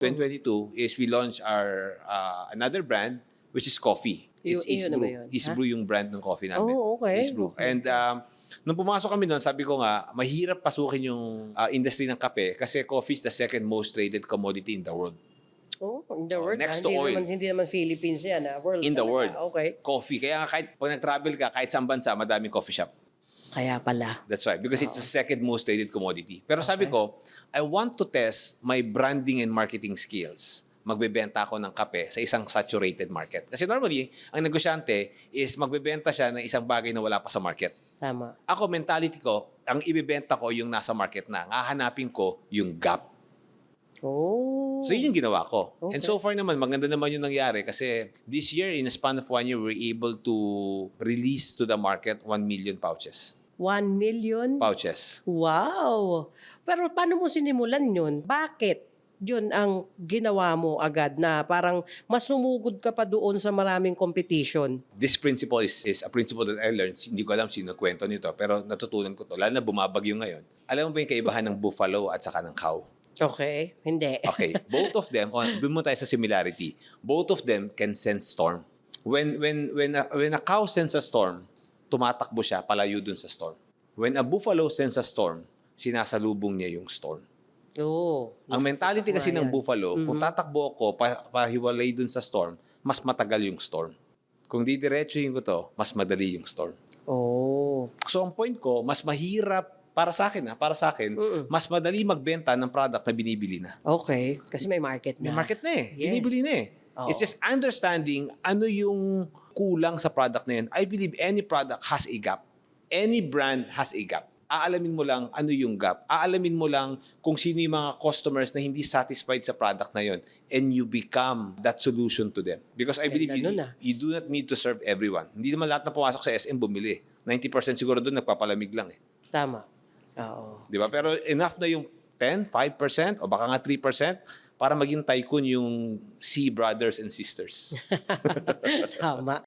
2022 is we launched our another brand which is coffee. It's Yun na ba Eastbrew. yun? Eastbrew yung brand ng coffee namin. Oh, okay. Eastbrew. Okay. And nung pumasok kami doon, sabi ko nga, mahirap pasukin yung industry ng kape kasi coffee is the second most traded commodity in the world. Oh, in the world. next to oil. Hindi naman Philippines yan. World In the talaga. world. Okay. Coffee. Kaya kahit pag nag-travel ka, kahit saan bansa, madaming coffee shop. Kaya pala. That's right. Because it's the second most traded commodity. Pero sabi ko, I want to test my branding and marketing skills. Magbebenta ako ng kape sa isang saturated market. Kasi normally, ang negosyante is magbebenta siya ng isang bagay na wala pa sa market. Tama. Ako, mentality ko, ang ibebenta ko yung nasa market na. Hahanapin ko yung gap. Oh. So, yun yung ginawa ko. Okay. And so far naman, maganda naman yung nangyari kasi this year, in a span of 1 year, we're able to release to the market 1 million pouches. 1 million? Pouches. Wow! Pero paano mo sinimulan yun? Bakit yun ang ginawa mo agad na parang mas sumugod ka pa doon sa maraming competition? This principle is a principle that I learned. Hindi ko alam sino kwento nito, pero natutunan ko to. Lalo na bumabagyo ngayon. Alam mo ba yung kaibahan ng buffalo at saka ng cow? Okay. Hindi. Okay. Both of them, dun mo tayo sa similarity. Both of them can sense storm. When a cow senses a storm, tumatakbo siya palayo dun sa storm. When a buffalo senses a storm, sinasalubong niya yung storm. Oo. Ang mentality kasi ng Ayan. buffalo, kung tatakbo ako pahiwalay dun sa storm, mas matagal yung storm. Kung didiretsuhin ko to, mas madali yung storm. Oh. So ang point ko, mas mahirap para sa akin, mas madali magbenta ng product na binibili na. Okay. Kasi may market na. May market na eh. Yes. Binibili na eh. Oo. It's just understanding ano yung kulang sa product na yun. I believe any product has a gap. Any brand has a gap. Aalamin mo lang ano yung gap. Aalamin mo lang kung sino yung mga customers na hindi satisfied sa product na yun. And you become that solution to them. Because I believe you do not need to serve everyone. Hindi naman lahat na pumasok sa SM bumili. 90% siguro doon nagpapalamig lang eh. Tama. Oo. Di ba? Pero enough na yung 10, 5%, o baka nga 3% para maging tycoon yung C brothers and sisters. Tama.